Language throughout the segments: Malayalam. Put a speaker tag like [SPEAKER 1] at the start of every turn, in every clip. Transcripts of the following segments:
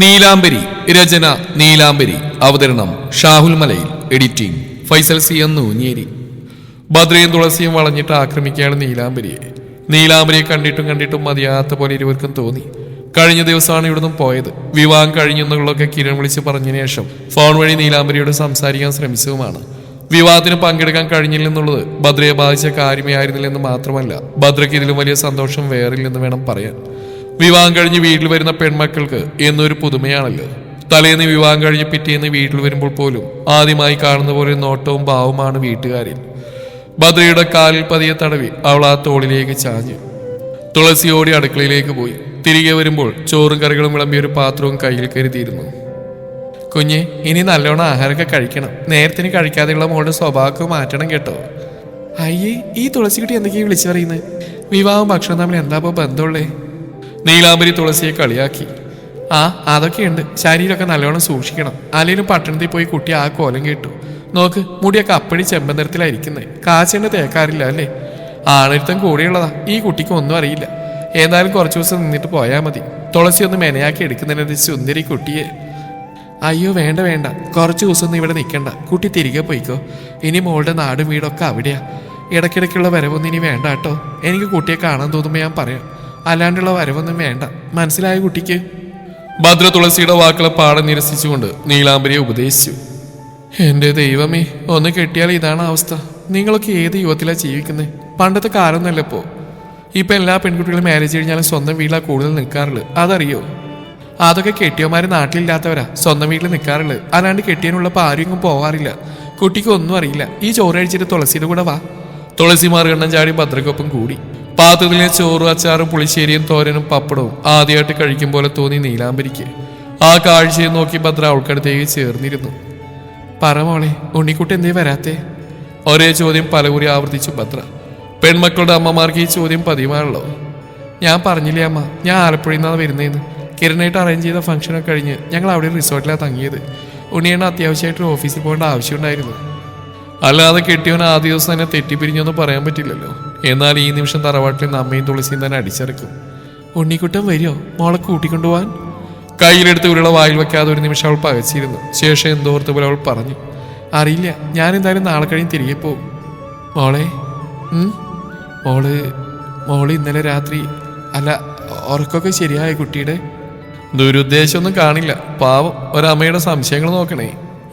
[SPEAKER 1] നീലാംബരി രചന നീലാംബരി അവതരണം ഷാഹുൽ മലയിൽ എഡിറ്റിംഗ് ഫൈസൽ സി എന്ന് ഊഞ്ഞേരി. ഭദ്രയും തുളസിയും വളഞ്ഞിട്ട് ആക്രമിക്കുകയാണ് നീലാംബരിയെ കണ്ടിട്ടും മതിയാത്ത പോലെ ഇരുവർക്കും തോന്നി. കഴിഞ്ഞ ദിവസമാണ് ഇവിടുന്ന് പോയത്. വിവാഹം കഴിഞ്ഞെന്നുള്ളതൊക്കെ കിരൺ വിളിച്ച് പറഞ്ഞതിന് ശേഷം ഫോൺ വഴി നീലാംബരിയോട് സംസാരിക്കാൻ ശ്രമിച്ചതുമാണ്. വിവാഹത്തിന് പങ്കെടുക്കാൻ കഴിഞ്ഞില്ലെന്നുള്ളത് ഭദ്രയെ ബാധിച്ച കാര്യമേ ആയിരുന്നില്ലെന്ന് മാത്രമല്ല, ഭദ്രയ്ക്ക് ഇതിലും വലിയ സന്തോഷം വേറില്ലെന്ന് വേണം പറയാൻ. വിവാഹം കഴിഞ്ഞ് വീട്ടിൽ വരുന്ന പെൺമക്കൾക്ക് എന്നൊരു പുതുമയാണല്ലോ. തലേന്ന് വിവാഹം കഴിഞ്ഞ് പിറ്റേന്ന് വീട്ടിൽ വരുമ്പോൾ പോലും ആദ്യമായി കാണുന്ന പോലെ നോട്ടവും ഭാവവുമാണ് വീട്ടുകാരിൽ. ഭദ്രയുടെ കാലിൽ പതിയെ തടവി അവൾ ആ തോളിലേക്ക് ചാഞ്ഞു. തുളസി ഓടി അടുക്കളയിലേക്ക് പോയി. തിരികെ വരുമ്പോൾ ചോറും കറികളും വിളമ്പിയ ഒരു പാത്രവും കയ്യിൽ കരുതിയിരുന്നു. കുഞ്ഞെ, ഇനി നല്ലോണം ആഹാരമൊക്കെ കഴിക്കണം. നേരത്തിന് കഴിക്കാതെയുള്ള മോളുടെ സ്വഭാവമൊക്കെ മാറ്റണം കേട്ടോ. അയ്യേ, ഈ തുളസി കുട്ടി എന്തൊക്കെയാണ് വിളിച്ചു പറയുന്നത്? വിവാഹം ഭക്ഷണം തമ്മിൽ എന്താ ബന്ധമുള്ളേ? നീലാംബരി തുളസിയെ കളിയാക്കി. അതൊക്കെയുണ്ട്. ശരീരമൊക്കെ നല്ലോണം സൂക്ഷിക്കണം. അല്ലെങ്കിലും പട്ടണത്തിൽ പോയി കുട്ടി ആ കോലം കേട്ടു. നോക്ക്, മുടിയൊക്കെ അപ്പടി ചെമ്പനിറത്തിലായിരിക്കുന്നത്. കാച്ചേണ്ട തേക്കാറില്ല അല്ലേ? ആണരുത്തം കൂടെയുള്ളതാ. ഈ കുട്ടിക്ക് ഒന്നും അറിയില്ല. ഏതായാലും കുറച്ചു ദിവസം നിന്നിട്ട് പോയാൽ മതി. തുളസി ഒന്ന് മെനയാക്കി എടുക്കുന്നതിനൊരു സുന്ദരി കുട്ടിയെ. അയ്യോ വേണ്ട, കുറച്ചു ദിവസം ഒന്നും ഇവിടെ നിൽക്കണ്ട. കുട്ടി തിരികെ പോയിക്കോ. ഇനി മോളുടെ നാടും വീടൊക്കെ അവിടെയാ. ഇടയ്ക്കിടയ്ക്കുള്ള വരവൊന്നും ഇനി വേണ്ട കേട്ടോ. എനിക്ക് കുട്ടിയെ കാണാൻ തോന്നുമ്പോൾ ഞാൻ പറയാം. അല്ലാണ്ടുള്ള വരവൊന്നും വേണ്ട. മനസ്സിലായ കുട്ടിക്ക്? ഭദ്ര തുളസിയുടെ വാക്കുകളെ പാടെ നിരസിച്ചുകൊണ്ട് നീലാംബരിയെ ഉപദേശിച്ചു. എന്റെ ദൈവമേ, ഒന്ന് കെട്ടിയാൽ ഇതാണ് അവസ്ഥ. നിങ്ങളൊക്കെ ഏത് യുവത്തിലാ ജീവിക്കുന്നത്? പണ്ടത്തെ കാലമൊന്നല്ല ഇപ്പോ. ഇപ്പൊ എല്ലാ പെൺകുട്ടികളും മാരേജ് കഴിഞ്ഞാലും സ്വന്തം വീട്ടിലാ കൂടുതൽ നിൽക്കാറുള്ളത്. അതറിയോ? അതൊക്കെ കെട്ടിയവന്മാര് നാട്ടിലില്ലാത്തവരാ സ്വന്തം വീട്ടിൽ നിൽക്കാറുള്ളത്. അല്ലാണ്ട് കെട്ടിയതിനുള്ളപ്പോൾ ആരും ഇങ്ങും പോവാറില്ല. കുട്ടിക്ക് ഒന്നും അറിയില്ല. ഈ ചോറ് കഴിച്ചിട്ട് തുളസിയുടെ കൂടെ വാ. തുളസി മാറുകണ്ണം ചാടി ഭദ്രക്കൊപ്പം കൂടി. പാത്രത്തിലെ ചോറും അച്ചാറും പുളിശ്ശേരിയും തോരനും പപ്പടവും ആദ്യമായിട്ട് കഴിക്കും പോലെ തോന്നി നീലാംബരിക്ക്. ആ കാഴ്ചയെ നോക്കി ഭദ്ര അവൾക്കടുത്തേക്ക് ചേർന്നിരുന്നു. പറമോളെ, ഉണ്ണിക്കുട്ടി എന്തേ വരാത്തേ? ഒരേ ചോദ്യം പലകുറി ആവർത്തിച്ചു ഭദ്ര. പെൺമക്കളുടെ അമ്മമാർക്ക് ഈ ചോദ്യം പതിവാണല്ലോ. ഞാൻ പറഞ്ഞില്ലേ അമ്മ, ഞാൻ ആലപ്പുഴയിൽ നിന്നാണ് വരുന്നതെന്ന്. കിരണായിട്ട് അറേഞ്ച് ചെയ്ത ഫംഗ്ഷനൊക്കെ കഴിഞ്ഞ് ഞങ്ങൾ അവിടെ റിസോർട്ടിലാണ് തങ്ങിയത്. ഉണ്ണിയാണ് അത്യാവശ്യമായിട്ട് ഓഫീസിൽ പോകേണ്ട ആവശ്യമുണ്ടായിരുന്നു. അല്ലാതെ കെട്ടിയവൻ ആദ്യ ദിവസം തന്നെ തെറ്റിപ്പിരിഞ്ഞൊന്നും പറയാൻ പറ്റില്ലല്ലോ. എന്നാൽ ഈ നിമിഷം തറവാട്ടിൽ നിന്ന് അമ്മയും തുളസിയും തന്നെ അടിച്ചിറക്കും. ഉണ്ണിക്കുട്ടൻ വരുമോ മോളെ കൂട്ടിക്കൊണ്ടുപോവാൻ? കയ്യിലെടുത്ത് ഉരുള വായിൽ വെക്കാതെ ഒരു നിമിഷം അവൾ പകച്ചിരുന്നു. ശേഷം എന്തോർത്ത് പോലെ അവൾ പറഞ്ഞു, അറിയില്ല, ഞാൻ എന്തായാലും നാളെ കഴിഞ്ഞ് തിരികെ പോകും. മോളെ മോള് ഇന്നലെ രാത്രി അല്ല, ഉറക്കൊക്കെ ശരിയായ കുട്ടിയുടെ? ദുരുദ്ദേശമൊന്നും കാണില്ല. പാവം, ഒരമ്മയുടെ സംശയങ്ങൾ നോക്കണേ.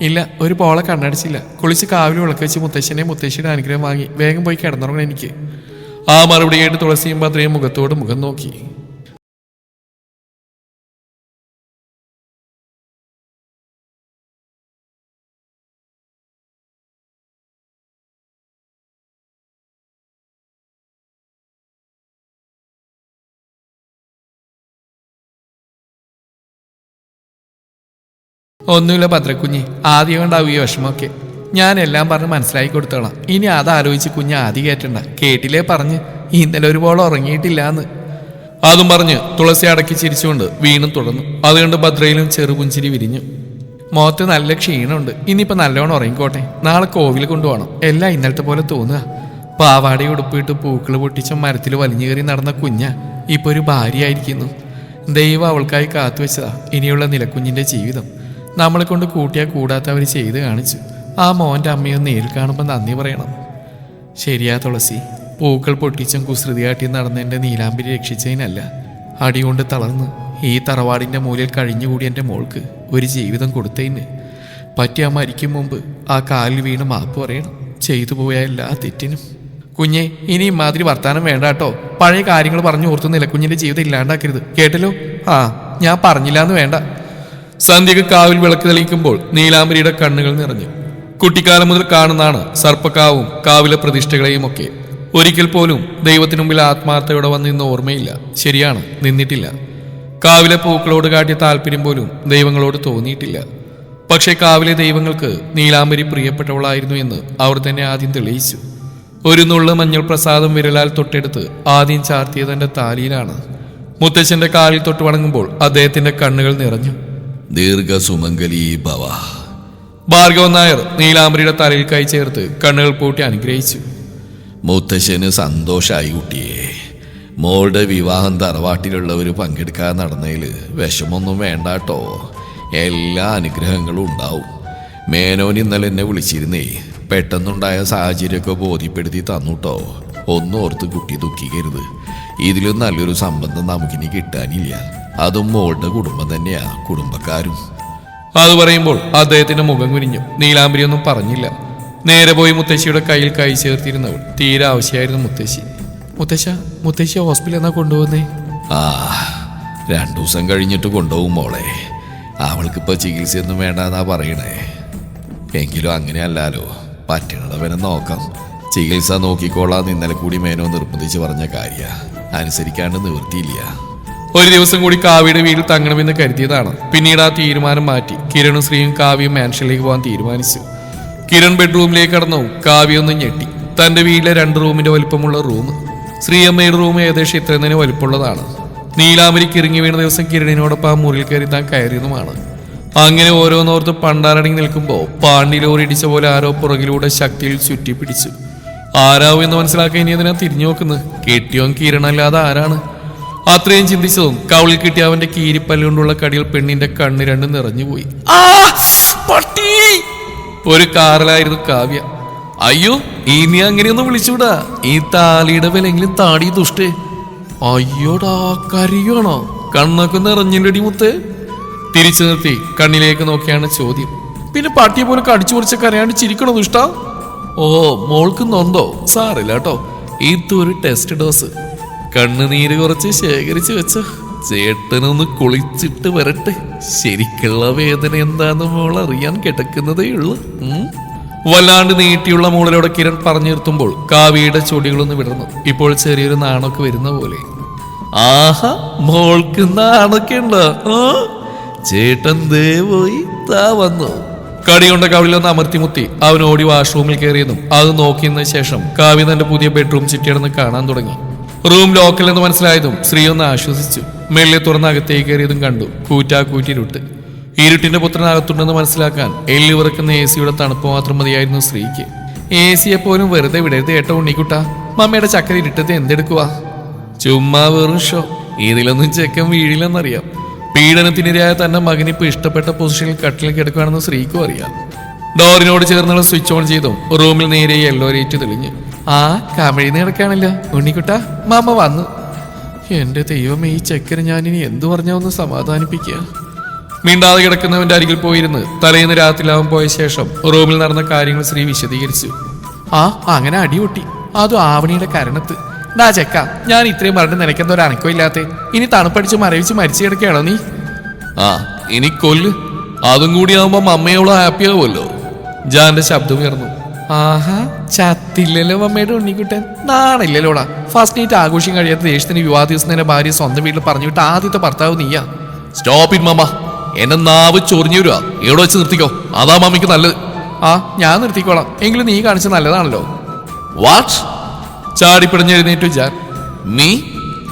[SPEAKER 1] ഇല്ല, ഒരു പോളെ കണ്ണടിച്ചില്ല. കുളിച്ച് കാവിൽ വിളക്ക് വെച്ച് മുത്തശ്ശിയുടെ അനുഗ്രഹം വാങ്ങി വേഗം പോയി കിടന്നുറങ്ങണം എനിക്ക്. ആ മറുപടി കേട്ട് തുളസിയും ഭദ്രയും മുഖത്തോട് മുഖം നോക്കി. ഒന്നുമില്ല ഭദ്രക്കുഞ്ഞ്, ആദ്യം കൊണ്ടാവും ഈ വിഷമമൊക്കെ. ഞാൻ എല്ലാം പറഞ്ഞ് മനസ്സിലാക്കി കൊടുത്തോളാം. ഇനി അതാലോചിച്ച് കുഞ്ഞ് ആദ്യം കേട്ടണ്ട. കേട്ടില്ലേ പറഞ്ഞ് ഇന്നലെ ഒരുപോലെ ഉറങ്ങിയിട്ടില്ലാന്ന്. അതും പറഞ്ഞ് തുളസി അടക്കി ചിരിച്ചുകൊണ്ട് വീണ്ടും തുടർന്നു. അതുകൊണ്ട് ഭദ്രയിലും ചെറുപുഞ്ചിരി വിരിഞ്ഞു. മുഖത്ത് നല്ല ക്ഷീണമുണ്ട്. ഇനിയിപ്പോൾ നല്ലോണം ഉറങ്ങിക്കോട്ടെ. നാളെ കോവിൽ കൊണ്ടുപോകണം. എല്ലാം ഇന്നലത്തെ പോലെ തോന്നുക. പാവാടയും ഉടുപ്പിട്ട് പൂക്കൾ പൊട്ടിച്ച മരത്തിൽ വലിഞ്ഞു കയറി നടന്ന കുഞ്ഞ ഇപ്പോൾ ഒരു ഭാര്യയായിരിക്കുന്നു. ദൈവം അവൾക്കായി കാത്തുവെച്ചതാ ഇനിയുള്ള നിലക്കുഞ്ഞിൻ്റെ ജീവിതം. നമ്മളെ കൊണ്ട് കൂട്ടിയാൽ കൂടാത്തവർ ചെയ്ത് കാണിച്ചു. ആ മോൻ്റെ അമ്മയൊന്ന് നേരിൽ കാണുമ്പോൾ നന്ദി പറയണം. ശരിയാ തുളസി, പൂക്കൾ പൊട്ടിച്ചും കുസൃതിയാട്ടിയും നടന്നെൻ്റെ നീലാംബരി രക്ഷിച്ചതിനല്ല, അടികൊണ്ട് തളർന്ന് ഈ തറവാടിൻ്റെ മൂലയിൽ കഴിഞ്ഞുകൂടി എൻ്റെ മോൾക്ക് ഒരു ജീവിതം കൊടുത്തതിന് പറ്റി ആ മരിക്കും മുമ്പ് ആ കാലിൽ വീണ് മാപ്പ് പറയണം. ചെയ്തു പോയ എല്ലാ തെറ്റിനും. കുഞ്ഞെ, ഇനി ഇമാതിരി വർത്താനം വേണ്ട കേട്ടോ. പഴയ കാര്യങ്ങൾ പറഞ്ഞു ഓർത്ത് നിലക്കുഞ്ഞിൻ്റെ ജീവിതം ഇല്ലാണ്ടാക്കരുത്, കേട്ടല്ലോ? ഞാൻ പറഞ്ഞില്ലാന്ന് വേണ്ട. സന്ധ്യക്ക് കാവിൽ വിളക്ക് തെളിയിക്കുമ്പോൾ നീലാംബരിയുടെ കണ്ണുകൾ നിറഞ്ഞു. കുട്ടിക്കാലം മുതൽ കാണുന്നതാണ് സർപ്പക്കാവും കാവിലെ പ്രതിഷ്ഠകളെയും ഒക്കെ. ഒരിക്കൽ പോലും ദൈവത്തിനു മുമ്പിൽ ആത്മാർത്ഥയോടെ വന്നിരുന്ന ഓർമ്മയില്ല. ശരിയാണ്, നിന്നിട്ടില്ല. കാവിലെ പൂക്കളോട് കാട്ടിയ താല്പര്യം പോലും ദൈവങ്ങളോട് തോന്നിയിട്ടില്ല. പക്ഷേ കാവിലെ ദൈവങ്ങൾക്ക് നീലാംബരി പ്രിയപ്പെട്ടവളായിരുന്നു എന്ന് അവർ തന്നെ ആദ്യം തെളിയിച്ചു. ഒരു നുള്ളു മഞ്ഞൾ പ്രസാദം വിരലാൽ തൊട്ടെടുത്ത് ആദ്യം ചാർത്തിയത് തന്റെ താലിയിലാണ്. മുത്തച്ഛന്റെ കാലിൽ തൊട്ട് വണങ്ങുമ്പോൾ അദ്ദേഹത്തിന്റെ കണ്ണുകൾ നിറഞ്ഞു.
[SPEAKER 2] ദീർഘസുമംഗലീ ഭവ.
[SPEAKER 1] ഭാർഗവൻ നായർ നീലാംബരിയുടെ തലയിൽ കൈ ചേർത്ത് കണ്ണുകൾ പൂട്ടി അനുഗ്രഹിച്ചു.
[SPEAKER 2] മുത്തശ്ശന് സന്തോഷായി കുട്ടിയെ. മോളുടെ വിവാഹം തറവാട്ടിലുള്ളവർ പങ്കെടുക്കാൻ നടന്നതിൽ വിഷമൊന്നും വേണ്ടാട്ടോ. എല്ലാ അനുഗ്രഹങ്ങളും ഉണ്ടാവും. മേനോൻ ഇന്നലെ എന്നെ വിളിച്ചിരുന്നേ. പെട്ടെന്നുണ്ടായ സാഹചര്യമൊക്കെ ബോധ്യപ്പെടുത്തി തന്നുട്ടോ. ഒന്നോർത്ത് കുട്ടി ദുഃഖിക്കരുത്. ഇതിലും നല്ലൊരു സംബന്ധം നമുക്കിനി കിട്ടാനില്ല. അതും മോളുടെ കുടുംബം തന്നെയാ, കുടുംബക്കാരും.
[SPEAKER 1] അത് പറയുമ്പോൾ അദ്ദേഹത്തിന്റെ മുഖം കുനിഞ്ഞു. നീലാംബരി ഒന്നും പറഞ്ഞില്ല. നേരെ പോയി മുത്തശ്ശിയുടെ കയ്യിൽ കൈ ചേർത്തിരുന്നവൾ. തീരെ ആവശ്യമായിരുന്നു മുത്തശ്ശി. മുത്തശ്ശി ഹോസ്പിറ്റലിൽ എന്നാ കൊണ്ടുപോകുന്നേ?
[SPEAKER 2] 2 ദിവസം കഴിഞ്ഞിട്ട് കൊണ്ടുപോകും മോളെ. അവൾക്കിപ്പോൾ ചികിത്സയൊന്നും വേണ്ടെന്നാ പറയണേ. എങ്കിലും അങ്ങനെയല്ലാലോ, പറ്റണവനെ നോക്കാം. ചികിത്സ നോക്കിക്കോളാന്ന് ഇന്നലെ കൂടി മേനോ നിർബന്ധിച്ച് പറഞ്ഞ കാര്യ. അനുസരിക്കാണ്ട് നിവൃത്തിയില്ല.
[SPEAKER 1] ഒരു ദിവസം കൂടി കാവ്യയുടെ വീട്ടിൽ തങ്ങണമെന്ന് കരുതിയതാണ്. പിന്നീട് ആ തീരുമാനം മാറ്റി കിരണും ശ്രീയും കാവ്യയും മാൻഷനിലേക്ക് പോകാൻ തീരുമാനിച്ചു. കിരൺ ബെഡ്റൂമിലേക്ക് കടന്നു. കാവ്യ ഒന്ന് ഞെട്ടി. തന്റെ വീട്ടിലെ 2 റൂമിന്റെ വലിപ്പമുള്ള റൂം. ശ്രീയമ്മയുടെ റൂം ഏകദേശം ഇത്രയും തന്നെ വലിപ്പമുള്ളതാണ്. നീലാംബരിക്ക് ഇറങ്ങി വീണ ദിവസം കിരണിനോടൊപ്പം ആ മുറിയിൽ കയറി താൻ കയറിയതുമാണ്. അങ്ങനെ ഓരോന്നോർത്ത് പണ്ടാരടങ്ങി നിൽക്കുമ്പോൾ പാണ്ടി ലോറി ഇടിച്ച പോലെ ആരോ പുറകിലൂടെ ശക്തിയിൽ ചുറ്റി പിടിച്ചു. ആരാവും എന്ന് മനസ്സിലാക്കാൻ ഇനി അതിനാ തിരിഞ്ഞു നോക്കുന്നത്. കെട്ടിയോൻ കിരണല്ലാതെ ആരാണ്? അത്രയും ചിന്തിച്ചതും കവളിൽ കിട്ടിയ അവന്റെ കീരിപ്പല്ലുകൊണ്ടുള്ള കടിയിൽ പെണ്ണിന്റെ കണ്ണ് രണ്ടും നിറഞ്ഞുപോയി. ഒരു കാറിലായിരുന്നു കാവ്യ. അയ്യോ, ഇനി അങ്ങനെയൊന്നും വിളിച്ചൂടാ. ഈ താലിയുടെ വിലെങ്കിലും താടി ദുഷ്ടേ. അയ്യോടാ, കരയാണോ? കണ്ണൊക്കെ നിറഞ്ഞില്ലടി മുത്തേ. തിരിച്ചു നിർത്തി കണ്ണിലേക്ക് നോക്കിയാണ് ചോദ്യം. പിന്നെ പട്ടിയെ പോലെ കടിച്ചു പൊറിച്ച കരയാണ്ട് ചിരിക്കണോ ദുഷ്ട? ഓ, മോൾക്ക് നൊന്തോ? സാറില്ല കേട്ടോ, ഇതൊരു ടെസ്റ്റ് ഡോസ്. കണ്ണുനീര് കുറച്ച് ശേഖരിച്ചു വെച്ച ചേട്ടനൊന്ന് കുളിച്ചിട്ട് വരട്ടെ. ശരിക്കുള്ള വേദന എന്താന്ന് മോൾ അറിയാൻ കിടക്കുന്നതേ ഉള്ളൂ. വല്ലാണ്ട് നീട്ടിയുള്ള മോളിലൂടെ കിരൺ പറഞ്ഞു നിർത്തുമ്പോൾ കാവ്യയുടെ ചൊടികളൊന്ന് വിടർന്നു. ഇപ്പോൾ ചെറിയൊരു നാണൊക്കെ വരുന്ന പോലെ. ആഹാ, മോൾക്ക് നാണൊക്കെ ഉണ്ടോ? ചേട്ടൻ ദേ പോയി താ വന്നു. കടികൊണ്ട കവിളിലൊന്ന് അമർത്തിമുത്തി അവൻ ഓടി വാഷ്റൂമിൽ കയറിയതും അത് നോക്കിയതിനു ശേഷം കാവ്യ തന്റെ പുതിയ ബെഡ്റൂം ചുറ്റിയടന്ന് കാണാൻ തുടങ്ങി. റൂം ലോക്കലെന്ന് മനസ്സിലായതും ശ്രീ ഒന്ന് ആശ്വസിച്ചു. മെല്ലെ തുറന്ന് അകത്തേക്ക് കയറിയതും കണ്ടു കൂറ്റാക്കൂറ്റിരുട്ട്. ഇരുട്ടിന്റെ പുത്രനകത്തുണ്ടെന്ന് മനസ്സിലാക്കാൻ എല്ലി വിറക്കുന്ന AC-യുടെ തണുപ്പ് മാത്രം മതിയായിരുന്നു ശ്രീക്ക്. AC-യെ പോലും വെറുതെ വിടരുത് കേട്ടോ ഉണ്ണിക്കുട്ട. മമ്മയുടെ ചക്കര ഇരുട്ടത്ത് എന്തെടുക്കുക? ചുമ്മാ വെറും ഷോ. ഇതിലൊന്നും ചെക്കൻ വീഴില്ലെന്നറിയാം. പീഡനത്തിനിരയായ തന്റെ മകനിപ്പോ ഇഷ്ടപ്പെട്ട പൊസിഷനിൽ കട്ടിൽ കിടക്കുകയാണെന്ന് ശ്രീക്കും അറിയാം. ഡോറിനോട് ചേർന്നുള്ള സ്വിച്ച് ഓൺ ചെയ്തും റൂമിൽ നേരെ യെല്ലോ ലൈറ്റ് തെളിഞ്ഞു. കമിഴ്ന്ന് കിടക്കാണല്ലോ ഉണ്ണിക്കുട്ട. മാമ വന്നു. എന്റെ ദൈവമേ, ഈ ചെക്കന് ഞാനിനി എന്തു പറഞ്ഞാവെന്ന് സമാധാനിപ്പിക്കുക. മിണ്ടാതെ കിടക്കുന്നവന്റെ അരികിൽ പോയിരുന്ന് തലേന്ന് രാത്രിയിലാവാൻ പോയ ശേഷം റൂമിൽ നടന്ന കാര്യങ്ങൾ ശ്രീ വിശദീകരിച്ചു. അങ്ങനെ അടിപൊട്ടി. അതും ആവണിയുടെ കരണത്ത്. ചെക്ക, ഞാൻ ഇത്രയും പറഞ്ഞ് നിനക്കെന്തോ ഒരു അനക്കോ ഇല്ലാത്ത. ഇനി തണുപ്പടിച്ച് മരവിച്ച് മരിച്ചു കിടക്കുകയാണോ നീ?
[SPEAKER 2] ഇനി കൊല്ല്. അതും കൂടി ആവുമ്പോ മമ്മയോളോ ഹാപ്പി ആവുമല്ലോ.
[SPEAKER 1] ജാന്റെ ശബ്ദം ഉയർന്നു. ചത്തില്ലല്ലോ മമ്മയുടെ ഉണ്ണിക്കുട്ടൻ. നാണില്ലല്ലോടാ. ഫസ്റ്റ് നൈറ്റ് ആഘോഷം കഴിയാത്ത ദേഷ്യത്തിന് വിവാഹ ദിവസം തന്നെ ഭാര്യ സ്വന്തം വീട്ടിൽ പറഞ്ഞു വിട്ട് ആദ്യത്തെ ഭർത്താവ് നീയാ.
[SPEAKER 2] സ്റ്റോപ്പ് ഇറ്റ് മമ്മ. എന്നെ നാവ് ചൊറിഞ്ഞു വരുവാ. എവിടെ വെച്ച് നിർത്തിക്കോ, അതാ മമ്മിക്ക് നല്ലത്.
[SPEAKER 1] ഞാൻ നിർത്തിക്കോളാം. എങ്കിലും നീ കാണിച്ച നല്ലതാണല്ലോ.
[SPEAKER 2] വാട്ട്?
[SPEAKER 1] ചാടിപ്പിടഞ്ഞെഴുന്നേറ്റു ജാൻ.
[SPEAKER 2] നീ?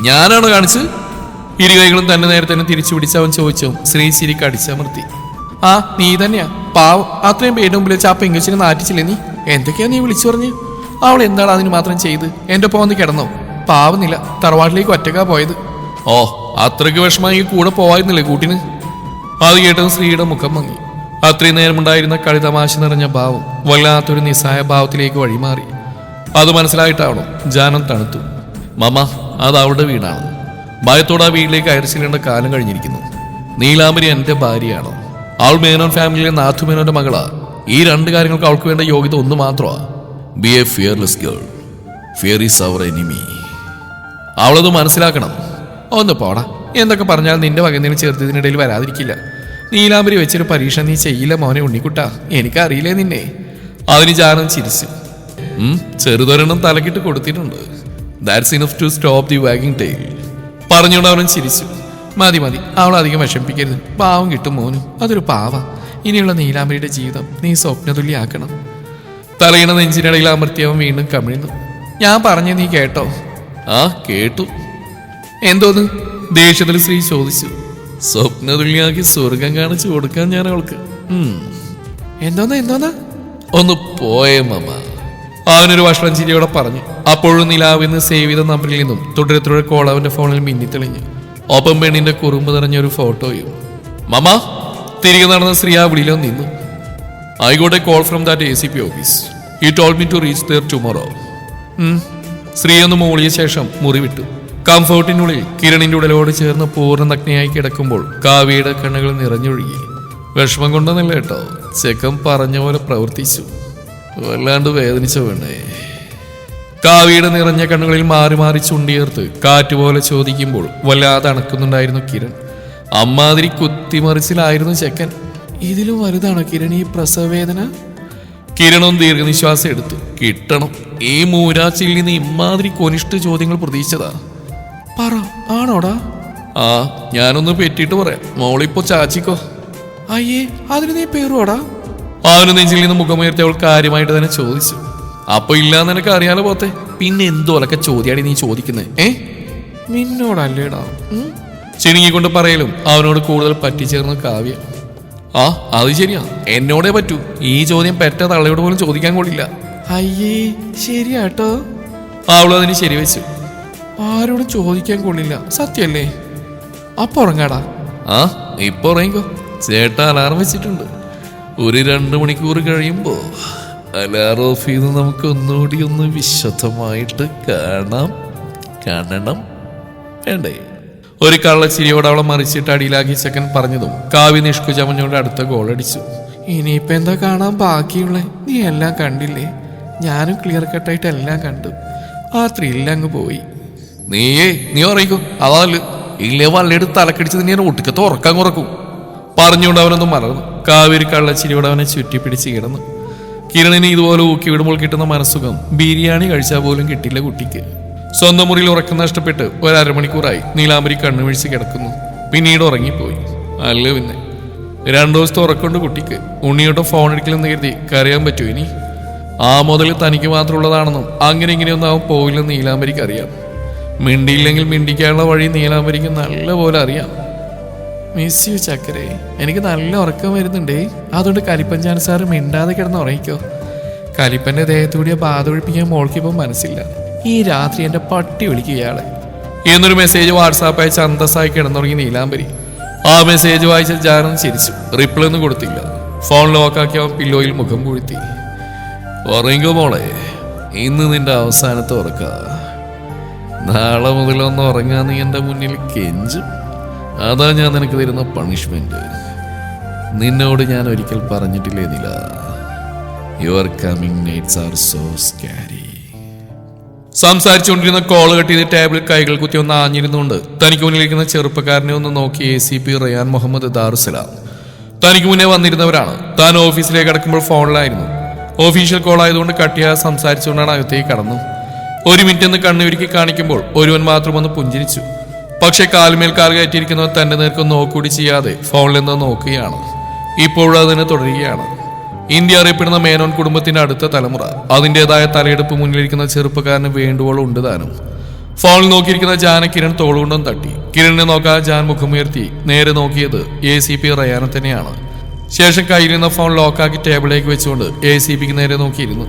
[SPEAKER 2] ഞാനാണോ കാണിച്ചത്?
[SPEAKER 1] ഇരുകൈകളും തന്നെ നേരെ തന്നെ തിരിച്ചു പിടിച്ചവൻ ചോദിച്ചു. ശ്രീ ശരിക്ക് അടിച്ചമർത്തി. നീ തന്നെയാ. പാവം, അത്രയും പേരുടെ മുമ്പിൽ വെച്ച് ആ പെങ്കുച്ചിനെ നാറ്റിച്ചില്ലേ നീ? എന്തൊക്കെയാ നീ വിളിച്ചു പറഞ്ഞു? അവൾ എന്താണ് അതിന് മാത്രം ചെയ്ത്? എന്റെ പോന്ന് കിടന്നോ? പാവുന്നില്ല, തറവാട്ടിലേക്ക് ഒറ്റക്കാ പോയത്.
[SPEAKER 2] അത്രയ്ക്ക് വിഷമായി കൂടെ പോവായിരുന്നില്ലേ കൂട്ടിന്?
[SPEAKER 1] അത് കേട്ടത് ശ്രീയുടെ മുഖം മങ്ങി. അത്രയും നേരമുണ്ടായിരുന്ന കളി തമാശ നിറഞ്ഞ ഭാവം വല്ലാത്തൊരു നിസ്സായ ഭാവത്തിലേക്ക് വഴിമാറി. അത് മനസ്സിലായിട്ടാവണോ ജാനം തണുത്തു.
[SPEAKER 2] മമ്മ, അത് അവളുടെ വീടാണ്. ഭയത്തോടെ ആ വീട്ടിലേക്ക് അയർച്ചിലേണ്ട കാലം കഴിഞ്ഞിരിക്കുന്നു. നീലാംബരി എന്റെ ഭാര്യയാണോ? അവൾ മേനോൻ ഫാമിലിയിലെ നാഥുമേനോന്റെ മകളാ. ഈ 2 കാര്യങ്ങൾക്ക് അവൾക്ക് വേണ്ട യോഗ്യത ഒന്ന് മാത്രമാ. Be a fearless girl. Fear is our enemy. അവളത് മനസ്സിലാക്കണം.
[SPEAKER 1] ഒന്ന് പോടാ. എന്തൊക്കെ പറഞ്ഞാൽ നിന്റെ വകന്തിന് ചേർത്തതിനിടയിൽ വരാതിരിക്കില്ല. നീലാംബരി വെച്ചൊരു പരീക്ഷ നീ ചെയ്യില്ല മോനെ ഉണ്ണിക്കുട്ട. എനിക്കറിയില്ലേ നിന്നെ. അതിന് ജാനം ചിരിച്ചു.
[SPEAKER 2] ചെറുതൊരെണ്ണം തലക്കിട്ട് കൊടുത്തിട്ടുണ്ട്. That's enough to stop the wagging tail.
[SPEAKER 1] പറഞ്ഞുകൊണ്ട് അവൻ ചിരിച്ചു. മതി അവൾ അധികം വിഷമിപ്പിക്കരുത്. പാവം കിട്ടും മോനും. അതൊരു പാവ. ഇനിയുള്ള നീലാംബരിയുടെ ജീവിതം നീ സ്വപ്നതുല്യാക്കണം. തലയിണ നെഞ്ചിനിടയിൽ അമർത്തി അവൻ വീണ്ടും കമിഴ്ന്നു. ഞാൻ പറഞ്ഞ നീ കേട്ടോ?
[SPEAKER 2] കേട്ടു.
[SPEAKER 1] എന്തോന്ന്? ദേഷ്യത്തിൽ ശ്രീ ചോദിച്ചു.
[SPEAKER 2] സ്വപ്നതുല്യാക്കി സ്വർഗം കാണിച്ചു കൊടുക്കാൻ ഞാൻ അവൾക്ക്.
[SPEAKER 1] എന്തോന്നാ?
[SPEAKER 2] ഒന്ന് പോയേ മമ്മ.
[SPEAKER 1] അവനൊരു വഷളം ചിരിയോടെ പറഞ്ഞു. അപ്പോഴും നിലാവിന്ന് സേവ് ചെയ്ത നമ്പറിൽ നിന്നും തുടരെ കോൾ അവന്റെ ഫോണിൽ മിന്നിത്തെളിഞ്ഞു. ഒപ്പം പെണ്ണിന്റെ കുറുമ്പ് നിറഞ്ഞൊരു ഫോട്ടോയും. മമ്മ തിരികെ നടന്ന ശ്രീ ആ വിളിയിലോ നിന്നു. I got a call from that ACP office. He told me to reach there tomorrow. Sree ഒന്ന് മൂളിയ ശേഷം മുറി വിട്ടു. കംഫോർട്ടിനുള്ളിൽ കിരണിന്റെ ഉടലോട് ചേർന്ന് പൂർണ്ണ നഗ്നയായി കിടക്കുമ്പോൾ കാവ്യയുടെ കണ്ണുകൾ നിറഞ്ഞൊഴുകി. വിഷമം കൊണ്ടൊന്നല്ല കേട്ടോ, ചെക്കൻ പറഞ്ഞ പോലെ പ്രവർത്തിച്ചു. വല്ലാണ്ട് വേദനിച്ച വേണ്ടേ. കാവ്യയുടെ നിറഞ്ഞ കണ്ണുകളിൽ മാറി മാറി ചുണ്ടിയേർത്ത് കാറ്റുപോലെ ചോദിക്കുമ്പോൾ വല്ലാതെ അണക്കുന്നുണ്ടായിരുന്നു കിരൺ. അമ്മാതിരി കുത്തിമറിച്ചിലായിരുന്നു ചെക്കൻ. ഇതിലും വലുതാണോ കിരൺ ഈ പ്രസവവേദന? കിരണും ദീർഘനിശ്വാസം എടുത്തു. കിട്ടണം. ഈ മൂരാച്ചിൽ നിന്ന് ഇമ്മാതിരി കൊനിഷ്ഠ ചോദ്യങ്ങൾ പ്രതീക്ഷിച്ചതാ. പറ, ആണോടാ? ആ, ഞാനൊന്ന് പെറ്റിട്ട് പറയാം. മോളിപ്പോ ചാച്ചിക്കോ. അയ്യേ, അതിന് നീ പേറുവാടാ? അവന് നെഞ്ചിൽ നിന്ന് മുഖമുയർത്തി അവൾ കാര്യമായിട്ട് തന്നെ ചോദിച്ചു. അപ്പൊ ഇല്ലാന്ന് നിനക്ക് അറിയാലോ പോത്തെ. പിന്നെ എന്തോലൊക്കെ ചോദ്യാടി നീ ചോദിക്കുന്നേ? നിന്നോടല്ലേടാ. ചിണുങ്ങിക്കൊണ്ട് പറയലും അവനോട് കൂടുതൽ പറ്റിച്ചേർന്ന് കാവ്യ. ആ, അത് ശരിയാ, എന്നോടേ പറ്റൂ. ഈ ചോദ്യം പെറ്റ തള്ളയോട് പോലും ചോദിക്കാൻ കൊള്ളില്ല. അയ്യേ, ശരിയാട്ടോ. അവളതിന് ശരിവെച്ചു. ആരോടും ചോദിക്കാൻ കൊള്ളില്ല, സത്യല്ലേ? അപ്പൊ ഉറങ്ങാടാ. ആ, ഇപ്പൊ ഉറങ്ങിക്കോ. ചേട്ടാ അലാറം വെച്ചിട്ടുണ്ട്. ഒരു 2 മണിക്കൂർ കഴിയുമ്പോ അലാറം ഓഫ് ചെയ്ത് നമുക്ക് ഒന്നുകൂടി ഒന്ന് വിശദമായിട്ട് കാണണം വേണ്ടേ? ഒരു കള്ളച്ചിരിയോട് അവളെ മറിച്ചിട്ട് അടിയിലാക്കി ചെക്കൻ പറഞ്ഞതും കാവ്യ നിഷ്കുചമഞ്ഞോട് അടുത്ത ഗോളടിച്ചു. ഇനിയിപ്പോ എന്താ കാണാൻ ബാക്കിയുള്ളേ? നീ എല്ലാം കണ്ടില്ലേ? ഞാനും ക്ലിയർ കട്ടായിട്ട് എല്ലാം കണ്ടു. ആ ത്രില്ലങ്ങ് പോയി. നീ ഉറങ്ങിക്കോ. അതല്ല ഇല്ലേ വള്ളയെടുത്ത് തലക്കടിച്ച് ഞാൻ ഒട്ടുക്കത്ത് ഉറക്കാൻ കുറക്കും പറഞ്ഞുകൊണ്ട് അവനൊന്നും മലർന്നു. കാവേരി കള്ളച്ചിരിയോട് അവനെ ചുറ്റിപ്പിടിച്ച് കിടന്നു. കിരണിന് ഇതുപോലെ ഊക്കി വിടുമ്പോൾ കിട്ടുന്ന മനസ്സുഖം ബിരിയാണി കഴിച്ചാൽ പോലും കിട്ടില്ല കുട്ടിക്ക്. സ്വന്തം മുറിയിൽ ഉറക്കം നഷ്ടപ്പെട്ട് 1 അരമണിക്കൂറായി നീലാംബരി കണ്ണുമിഴിച്ച് കിടക്കുന്നു. പിന്നീട് ഉറങ്ങിപ്പോയി. അല്ല പിന്നെ 2 ദിവസത്തെ ഉറക്കമുണ്ട് കുട്ടിക്ക്. ഉണ്ണിയോട്ടോ ഫോൺ എടുക്കലെന്ന് കരുതി കരയാൻ പറ്റുമോ ഇനി? ആ മുതൽ തനിക്ക് മാത്രമുള്ളതാണെന്നും അങ്ങനെ ഇങ്ങനെയൊന്നും അവൻ പോവില്ലെന്ന് നീലാംബരിക്ക് അറിയാം. മിണ്ടിയില്ലെങ്കിൽ മിണ്ടിക്കാനുള്ള വഴി നീലാംബരിക്ക് നല്ലപോലെ അറിയാം. മിസ് യു ചക്കരേ, എനിക്ക് നല്ല ഉറക്കം വരുന്നുണ്ടേ. അതുകൊണ്ട് കലിപ്പൻ സാറ് മിണ്ടാതെ കിടന്ന് ഉറങ്ങിക്കോ. കലിപ്പന്റെ ദേഹത്തൂടിയ ബാധ ഒഴിപ്പിക്കാൻ മോൾക്കിപ്പോൾ മനസ്സില്ല. ഈ രാത്രി എന്റെ പട്ടി വിളിക്കുകയാളെ എന്നൊരു മെസ്സേജ് വാട്സാപ്പ് അയച്ച് അന്തസ്സായി കിടന്നുറങ്ങി നീലാംബരി. ആ മെസ്സേജ് വായിച്ച ജാനൊന്നും ചിരിച്ചു. റിപ്ലൈ ഒന്നും കൊടുത്തില്ല. ഫോൺ ലോക്കാക്കി അവൻ പില്ലോയിൽ മുഖം പൂഴ്ത്തി. ഉറങ്ങിക്കോ മോളെ, ഇന്ന് നിന്റെ അവസാനത്തെ ഉറക്ക. നാളെ മുതലൊന്ന് ഉറങ്ങാൻ നീ എൻ്റെ മുന്നിൽ കെഞ്ചും. അതാ ഞാൻ നിനക്ക് തരുന്ന പണിഷ്മെന്റ്. നിന്നോട് ഞാൻ ഒരിക്കൽ പറഞ്ഞിട്ടില്ലേ Nila, your coming nights are so scary. സംസാരിച്ചുകൊണ്ടിരുന്ന കോള് കട്ട് ചെയ്ത് ടേബിളിൽ കൈകൾ കുത്തി ഒന്ന് ആഞ്ഞിരുന്നുകൊണ്ട് തനിക്ക് മുന്നിലിരിക്കുന്ന ചെറുപ്പക്കാരനെ ഒന്ന് നോക്കി ACP റയാൻ മുഹമ്മദ് ദാറുസലാം. തനിക്ക് മുന്നേ വന്നിരുന്നവരാണ്. താൻ ഓഫീസിലേക്ക് കടക്കുമ്പോൾ ഫോണിലായിരുന്നു. ഓഫീഷ്യൽ കോൾ ആയതുകൊണ്ട് കട്ടിയാതെ സംസാരിച്ചുകൊണ്ടാണ് അകത്തേക്ക് കടന്നു. 1 മിനിറ്റ് എന്ന് കണ്ണുരുക്കി കാണിക്കുമ്പോൾ ഒരുവൻ മാത്രം ഒന്ന് പുഞ്ചിരിച്ചു. പക്ഷെ കാലുമേൽ കാൽ കയറ്റിയിരിക്കുന്നവർ തന്റെ നേർക്ക് നോക്കൂടി ചെയ്യാതെ ഫോണിൽ നിന്ന് നോക്കുകയാണ്. ഇപ്പോഴും അതിനെ തുടരുകയാണ്. ഇന്ത്യ അറിയപ്പെടുന്ന മേനോൻ കുടുംബത്തിന്റെ അടുത്ത തലമുറ. അതിൻ്റെതായ തലയെടുപ്പ് മുന്നിലിരിക്കുന്ന ചെറുപ്പക്കാരന് വേണ്ടുവോളം ഉണ്ട് താനും. ഫോണിൽ നോക്കിയിരിക്കുന്ന ജാനെ കിരൺ തോളുകൊണ്ടും തട്ടി. കിരണിനെ നോക്കാതെ ജാൻ മുഖമുയർത്തി നേരെ നോക്കിയത് ACP റയാനെ തന്നെയാണ്. ശേഷം കയ്യിലിരുന്ന ഫോൺ ലോക്കാക്കി ടേബിളിലേക്ക് വെച്ചുകൊണ്ട് ACPക്ക് നേരെ നോക്കിയിരുന്നു.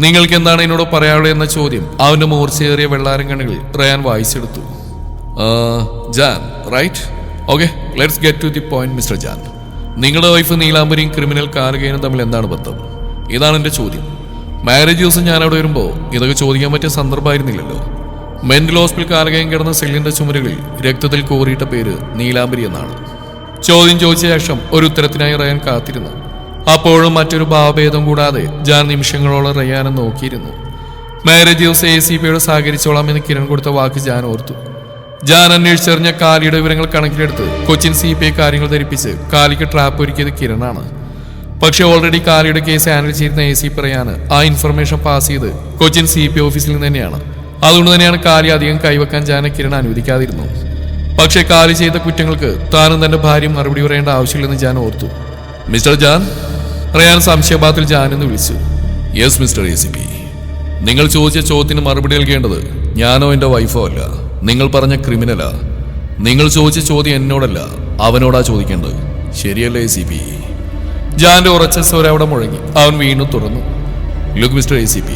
[SPEAKER 1] നിങ്ങൾക്ക് എന്താണ് എന്നോട് പറയാനുള്ളത് എന്ന ചോദ്യം അവന്റെ മൂർച്ചയേറിയ വെള്ളാരം കണ്ണുകളിൽ റയാൻ വായിച്ചെടുത്തു. Jan, right? Okay, let's get to the point mister Jan. നിങ്ങളുടെ വൈഫ് നീലാംബരിയും ക്രിമിനൽ കാർഗേനും തമ്മിൽ എന്താണ് ബന്ധം? ഇതാണ് എൻ്റെ ചോദ്യം. മാരേജ് ദിവസം ഞാൻ അവിടെ വരുമ്പോൾ ഇതൊക്കെ ചോദിക്കാൻ പറ്റിയ സന്ദർഭമായിരുന്നില്ലല്ലോ. മെന്റൽ ഹോസ്പിറ്റൽ കാർഗേയം കിടന്ന സെല്ലിന്റെ ചുമരുകളിൽ രക്തത്തിൽ കോറിയിട്ട പേര് നീലാംബരി എന്നാണ്. ചോദ്യം ചോദിച്ച ശേഷം ഒരു ഉത്തരത്തിനായി റയാൻ കാത്തിരുന്നു. അപ്പോഴും മറ്റൊരു ഭാവഭേദം കൂടാതെ ജാൻ നിമിഷങ്ങളോളം റയാനെ നോക്കിയിരുന്നു. മാരേജ് ദിവസം ACPയോട് സഹകരിച്ചോളാം എന്ന് കിരൺ കൊടുത്ത വാക്ക് ജാൻ ഓർത്തു. ജാൻ അന്വേഷിച്ചറിഞ്ഞ കാലിയുടെ വിവരങ്ങൾ കണക്കിലെടുത്ത് കൊച്ചിൻ CPI കാര്യങ്ങൾ ധരിപ്പിച്ച് കാലിക്ക് ട്രാപ്പ് ഒരുക്കിയത് കിരണാണ്. പക്ഷെ ഓൾറെഡി കാലിയുടെ കേസ് ഹാൻഡിൽ ചെയ്യുന്ന ACP റയാന് ആ ഇൻഫർമേഷൻ പാസ് ചെയ്ത് കൊച്ചിൻ CPI ഓഫീസിൽ നിന്ന് തന്നെയാണ്. അതുകൊണ്ട് തന്നെയാണ് കാലി അധികം കൈവെക്കാൻ ജാനെ കിരൺ അനുവദിക്കാതിരുന്നു. പക്ഷെ കാലി ചെയ്ത കുറ്റങ്ങൾക്ക് താനും തന്റെ ഭാര്യയും മറുപടി പറയേണ്ട ആവശ്യമില്ലെന്ന് ജാൻ ഓർത്തു. മിസ്റ്റർ ജാൻ, റയാൻ സംശയഭാവത്തിൽ ജാൻ എന്ന് വിളിച്ചു. Yes mister ACP. നിങ്ങൾ ചോദിച്ച ചോദ്യത്തിന് മറുപടി നൽകേണ്ടത് ഞാനോ എൻ്റെ വൈഫോ അല്ല, നിങ്ങൾ പറഞ്ഞ ക്രിമിനലാ. നിങ്ങൾ ചോദിച്ച ചോദ്യം എന്നോടല്ല, അവനോടാ
[SPEAKER 2] Look, Mr. ACP,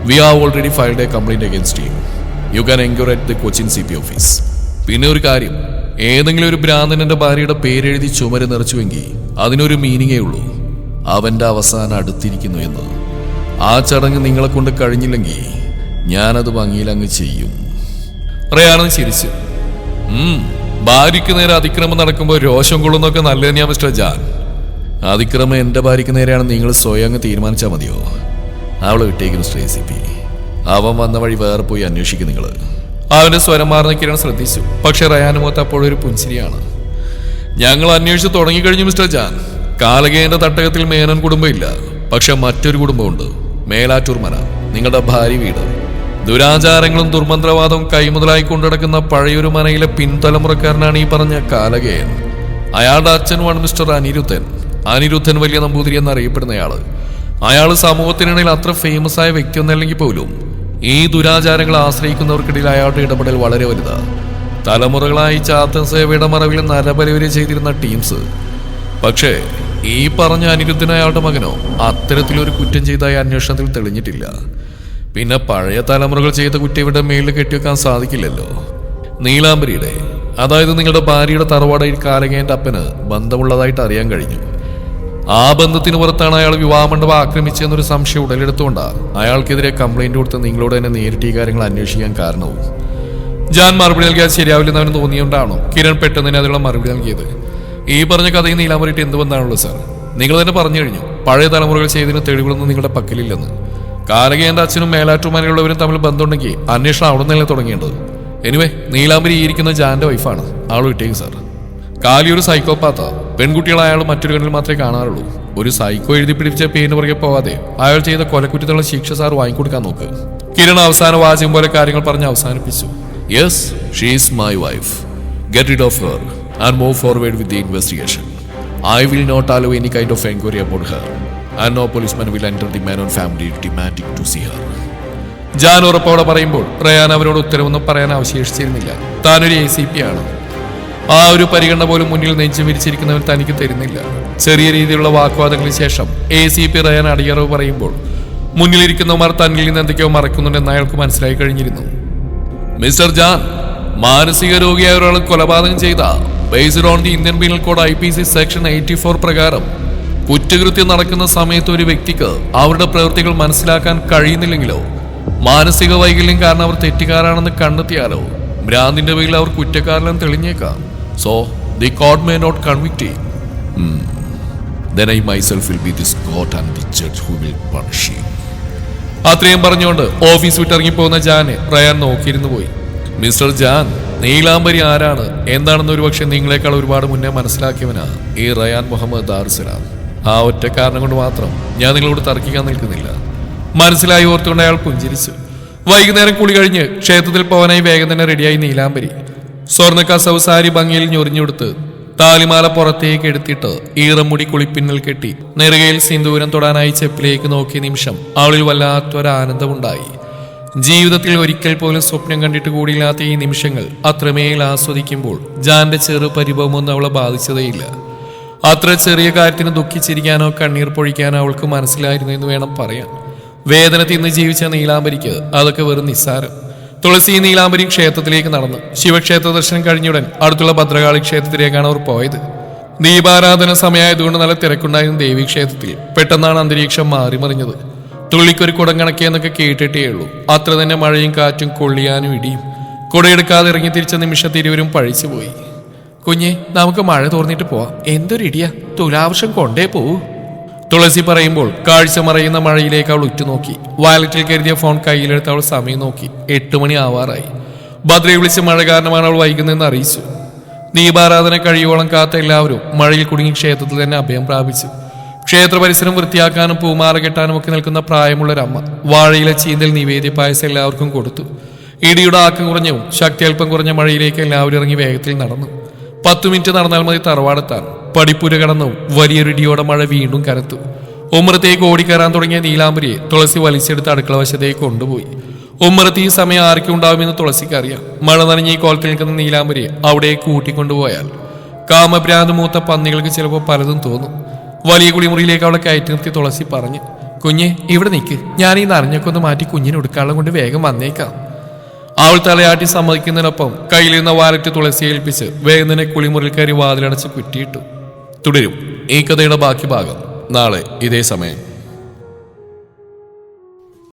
[SPEAKER 2] we have already filed a complaint against him. You can inquire at the Cochin CP office. പിന്നെ ഒരു കാര്യം, ഏതെങ്കിലും ഒരു ഭ്രാന്തൻ എൻ്റെ ഭാര്യയുടെ പേരെഴുതി ചുമര് നിറച്ചുവെങ്കിൽ അതിനൊരു മീനിങ്ങേ ഉള്ളൂ. അവൻ്റെ അവസാനം അടുത്തിരിക്കുന്നു എന്ന്. ആ ചടങ്ങ് നിങ്ങളെ കൊണ്ട് കഴിഞ്ഞില്ലെങ്കിൽ ഞാനത് ഭംഗിയിൽ അങ്ങ് ചെയ്യും.
[SPEAKER 1] റയാനും ചിരിച്ചു. ഭാര്യയ്ക്ക് നേരെ അതിക്രമം നടക്കുമ്പോൾ രോഷം കൊള്ളുന്നൊക്കെ നല്ലത് തന്നെയാ മിസ്റ്റർ ജാൻ.
[SPEAKER 2] അതിക്രമം എൻ്റെ ഭാര്യയ്ക്ക് നേരെയാണ് നിങ്ങൾ സ്വയം അങ്ങ് തീരുമാനിച്ചാൽ മതിയോ? അവളെ വിട്ടേക്ക് മിസ്റ്റർ ACP. അവൻ വന്ന വഴി വേറെ പോയി അന്വേഷിക്കും നിങ്ങൾ.
[SPEAKER 1] അവന്റെ സ്വരം മാറുന്ന കിരൺ ശ്രദ്ധിച്ചു. പക്ഷെ റയാന് മുഖത്ത് അപ്പോഴൊരു പുഞ്ചിരിയാണ്. ഞങ്ങൾ അന്വേഷിച്ച് തുടങ്ങിക്കഴിഞ്ഞു മിസ്റ്റർ ജാൻ. കാലകേന്റെ തട്ടകത്തിൽ മേനോൻ കുടുംബം ഇല്ല, പക്ഷെ മറ്റൊരു കുടുംബമുണ്ട്. മേലാറ്റൂർ മന, നിങ്ങളുടെ ഭാര്യ വീട്. ദുരാചാരങ്ങളും ദുർമന്ത്രവാദവും കൈമുതലായി കൊണ്ടുനടക്കുന്ന പഴയൊരു മനയിലെ പിൻതലമുറക്കാരനാണ് ഈ പറഞ്ഞ കാലകേയൻ. അയാളുടെ അച്ഛനുമാണ് മിസ്റ്റർ അനിരുദ്ധൻ വലിയ നമ്പൂതിരി എന്നറിയപ്പെടുന്നയാള്. അയാൾ സമൂഹത്തിനിടയിൽ അത്ര ഫേമസ് ആയ വ്യക്തിയൊന്നല്ലെങ്കിൽ പോലും ഈ ദുരാചാരങ്ങൾ ആശ്രയിക്കുന്നവർക്കിടയിൽ അയാളുടെ ഇടപെടൽ വളരെ വലുതാണ്. തലമുറകളായി ചാത്തൻ സേവയുടെ മറവിൽ നരബലവരെ ചെയ്തിരുന്ന ടീംസ്. പക്ഷേ ഈ പറഞ്ഞ അനിരുദ്ധൻ അയാളുടെ മകനോ അത്തരത്തിലൊരു കുറ്റം ചെയ്തായി അന്വേഷണത്തിൽ തെളിഞ്ഞിട്ടില്ല. പിന്നെ പഴയ തലമുറകൾ ചെയ്ത കുറ്റം ഇവിടെ മേളിൽ കെട്ടിവെക്കാൻ സാധിക്കില്ലല്ലോ. നീലാംബരിയുടെ, അതായത് നിങ്ങളുടെ ഭാര്യയുടെ തറവാടയിൽ കാലകേന്റെ അപ്പന് ബന്ധമുള്ളതായിട്ട് അറിയാൻ കഴിഞ്ഞു. ആ ബന്ധത്തിന് പുറത്താണ് അയാൾ വിവാഹമണ്ഡപം ആക്രമിച്ചെന്നൊരു സംശയം ഉടലെടുത്തുകൊണ്ടാണ് അയാൾക്കെതിരെ കംപ്ലൈന്റ് കൊടുത്ത് നിങ്ങളോട് തന്നെ നേരിട്ട് ഈ കാര്യങ്ങൾ അന്വേഷിക്കാൻ കാരണവും. ജാൻ മറുപടി നൽകിയാൽ ശരിയാവില്ലെന്ന് അവന് തോന്നിയോണ്ടാണോ കിരൺ പെട്ടെന്ന് തന്നെ അതിനുള്ള മറുപടി നൽകിയത്? ഈ പറഞ്ഞ കഥയിൽ നീലാംബരിയിട്ട് എന്ത് ബന്ധമാണുള്ളത് സാർ? നിങ്ങൾ തന്നെ പറഞ്ഞു കഴിഞ്ഞു പഴയ തലമുറകൾ ചെയ്തതിന് തെളിവുകളൊന്നും നിങ്ങളുടെ പക്കലില്ലെന്ന്. കാലകേന്റെ അച്ഛനും മേലാറ്റുമാനുള്ളവരും തമ്മിൽ ബന്ധമുണ്ടെങ്കിൽ അന്വേഷണം അവിടെ നിന്നല്ലേ തുടങ്ങേണ്ടത്. എനിവേ, നീലാംബരി ഇരിക്കുന്ന ജാന്റെ വൈഫാണ്. ആൾ വിട്ടേക്ക് സാർ. കാലി ഒരു സൈക്കോപാത്താ. പെൺകുട്ടികളെ അയാൾ മറ്റൊരു കണ്ണിൽ മാത്രമേ കാണാറുള്ളൂ. ഒരു സൈക്കോ എഴുതി പിടിപ്പിച്ച പേരിന് പുറകെ പോവാതെ അയാൾ ചെയ്ത കൊലക്കുറ്റത്തിനുള്ള ശിക്ഷ സാർ വാങ്ങിക്കൊടുക്കാൻ നോക്ക്. കിരൺ അവസാന വാചകം പോലെ കാര്യങ്ങൾ പറഞ്ഞ് അവസാനിപ്പിച്ചു.
[SPEAKER 2] Yes, she is my wife. Get rid of her and move forward with the investigation. I will not allow any kind of inquiry about her, and no policeman will enter the Menon family demanding to see her.
[SPEAKER 1] Jan ഉറപ്പോടെ പറയുമ്പോൾ റയാൻ അവരോട് ഉത്തരവൊന്നും പറയാൻ അവശേഷിച്ചിരുന്നില്ല. താനൊരു ACP ആണ്. ആ ഒരു പരിഗണന പോലും മുന്നിൽ നെഞ്ചു വിരിച്ചിരിക്കുന്നവൻ തനിക്ക് തരുന്നില്ല. ചെറിയ രീതിയിലുള്ള വാഗ്വാദങ്ങൾക്ക് ശേഷം ACP റയാൻ അടിയറവ് പറയുമ്പോൾ മുന്നിലിരിക്കുന്നവർ തന്നിൽ നിന്ന് എന്തൊക്കെയോ മറക്കുന്നുണ്ടെന്ന് അയാൾക്ക് മനസ്സിലായി കഴിഞ്ഞിരുന്നു. മിസ്റ്റർ ജാൻ, മാനസിക രോഗിയായ ഒരാൾ കൊലപാതകം ചെയ്ത based on the Indian penal code IPC section 84 പ്രകാരം കുറ്റകൃത്യം നടക്കുന്ന സമയത്ത് ഒരു വ്യക്തിക്ക് അവരുടെ പ്രവൃത്തികൾ മനസ്സിലാക്കാൻ കഴിയുന്നില്ലെങ്കിലോ മാനസിക വൈകല്യം കാരണം അവർ തെറ്റുകാരാണെന്ന് കണ്ടെത്തിയാലോ ഭ്രാന്തിന്റെ പേരിൽ അവർ കുറ്റക്കാരനെന്ന് തെളിഞ്ഞേക്കാം. So the court may not convict him. Then I myself will be this court and the judge who will punish him. അത്രയും പറഞ്ഞുകൊണ്ട് ഓഫീസ് വിട്ടിറങ്ങിപ്പോകുന്ന ജാനെ റയാൻ നോക്കിയിരുന്നു പോയി. മിസ്റ്റർ ജാൻ, നീലാംബരി ആരാണ് എന്താണെന്ന് ഒരുപക്ഷെ നിങ്ങളെക്കാൾ ഒരുപാട് മുന്നേ മനസ്സിലാക്കിയവനാ ഈ റയാൻ മുഹമ്മദ് ദാറുസലാം. ആ ഒറ്റ കാരണം കൊണ്ട് മാത്രം ഞാൻ നിങ്ങളോട് തർക്കിക്കാൻ നിൽക്കുന്നില്ല. മനസ്സിലായി ഓർത്തുകൊണ്ട് അയാൾ പുഞ്ചിരിച്ചു. വൈകുന്നേരം കുളി കഴിഞ്ഞ് ക്ഷേത്രത്തിൽ പോകാനായി വേഗം തന്നെ റെഡിയായി നീലാംബരി. സ്വർണ്ണ കസവ് സാരി ഭംഗിയിൽ ഞൊറിഞ്ഞെടുത്ത് താലിമാല പുറത്തേക്ക് എടുത്തിട്ട് ഈറമുടി കുളിപ്പിന്നൽ കെട്ടി നെറുകയിൽ സിന്ദൂരം തൊടാനായി ചെപ്പിലേക്ക് നോക്കിയ നിമിഷം അവളിൽ വല്ലാത്തൊരാനന്ദമുണ്ടായി. ജീവിതത്തിൽ ഒരിക്കൽ പോലും സ്വപ്നം കണ്ടിട്ട് കൂടിയില്ലാത്ത ഈ നിമിഷങ്ങൾ അത്രമേൽ ആസ്വദിക്കുമ്പോൾ ജാന്റെ ചെറു പരിഭവമൊന്നും അവളെ ബാധിച്ചതേയില്ല. അത്ര ചെറിയ കാര്യത്തിന് ദുഃഖിച്ചിരിക്കാനോ കണ്ണീർ പൊഴിക്കാനോ അവൾക്ക് മനസ്സിലായിരുന്നു എന്ന് വേണം പറയാൻ. വേദന തിന്ന് ജീവിച്ച നീലാംബരിക്ക് അതൊക്കെ വെറും നിസ്സാരം. തുളസി നീലാംബരി ക്ഷേത്രത്തിലേക്ക് നടന്നു. ശിവക്ഷേത്ര ദർശനം കഴിഞ്ഞുടൻ അടുത്തുള്ള ഭദ്രകാളി ക്ഷേത്രത്തിലേക്കാണ് അവർ പോയത്. ദീപാരാധന സമയമായതുകൊണ്ട് നല്ല തിരക്കുണ്ടായിരുന്നു ദേവീക്ഷേത്രത്തിൽ. പെട്ടെന്നാണ് അന്തരീക്ഷം മാറിമറിഞ്ഞത്. തുള്ളിക്കൊരു കുടം കണക്കിയെന്നൊക്കെ കേട്ടിട്ടേ ഉള്ളൂ. അത്ര തന്നെ മഴയും കാറ്റും കൊള്ളിയാനും ഇടിയും. കുടയെടുക്കാതെ ഇറങ്ങി തിരിച്ച നിമിഷത്തിൽ ഇരുവരും പഴിച്ചുപോയി. കുഞ്ഞെ, നമുക്ക് മഴ തോർന്നിട്ട് പോവാം. എന്തൊരു ഇടിയാ, തുലാവർഷം കൊണ്ടേ പോവൂ. തുളസി പറയുമ്പോൾ കാഴ്ച മറയുന്ന മഴയിലേക്ക് അവൾ ഉറ്റുനോക്കി. വാലറ്റിൽ കരുതിയ ഫോൺ കയ്യിലെടുത്ത് അവൾ സമയം നോക്കി. 8 മണി ആവാറായി. ഭദ്രയെ വിളിച്ച് മഴ കാരണമാണ് അവൾ വൈകുന്നതെന്ന് അറിയിച്ചു. ദീപാരാധന കഴിയോളം കാത്ത എല്ലാവരും മഴയിൽ കുടുങ്ങി ക്ഷേത്രത്തിൽ തന്നെ അഭയം പ്രാപിച്ചു. ക്ഷേത്ര പരിസരം വൃത്തിയാക്കാനും പൂമാല കെട്ടാനും ഒക്കെ നിൽക്കുന്ന പ്രായമുള്ളൊരമ്മ വാഴയിലെ ചീന്തൽ നിവേദ്യ പായസം എല്ലാവർക്കും കൊടുത്തു. ഇടിയുടെ ആക്കം കുറഞ്ഞവും ശക്തി അല്പം കുറഞ്ഞ മഴയിലേക്ക് എല്ലാവരും ഇറങ്ങി വേഗത്തിൽ നടന്നു. 10 മിനിറ്റ് നടന്നാൽ മതി തറവാടെത്താൻ. പടിപ്പുര കടന്നു വലിയൊരു ഇടിയോടെ മഴ വീണ്ടും കനത്തു. ഉമ്മറത്തേക്ക് ഓടിക്കയറാൻ തുടങ്ങിയ നീലാംബരിയെ തുളസി വലിച്ചെടുത്ത് അടുക്കള വശത്തേക്ക് കൊണ്ടുപോയി. ഉമ്മറത്ത് ഈ സമയം ആർക്കും ഉണ്ടാവുമെന്ന് തുളസിക്കറിയാം. മഴ നനഞ്ഞ് ഈ കോലത്തിൽ നിൽക്കുന്ന നീലാംബരിയെ അവിടേക്ക് കൂട്ടിക്കൊണ്ടുപോയാൽ കാമഭ്രാന്ത് മൂത്ത പന്നികൾക്ക് ചിലപ്പോൾ പലതും തോന്നും. വലിയ കുളിമുറിയിലേക്ക് അവളെ കയറ്റി നിർത്തി തുളസി പറഞ്ഞു. കുഞ്ഞെ ഇവിടെ നിൽക്ക്, ഞാൻ ഈ നനഞ്ഞൊക്കെ ഒന്ന് മാറ്റി കുഞ്ഞിനെ ഉടുക്കാളം കൊണ്ട് വേഗം വന്നേക്കാം. അവൾ തലയാട്ടി സമ്മതിക്കുന്നതിനൊപ്പം കയ്യിലിരുന്ന വാലറ്റ് തുളസിയെ ഏൽപ്പിച്ച് വേഗം തന്നെ കുളിമുറിൽ കയറി വാതിലടച്ച് കുറ്റിയിട്ടു. തുടരും ഈ കഥയുടെ ബാക്കി ഭാഗം നാളെ ഇതേ സമയം.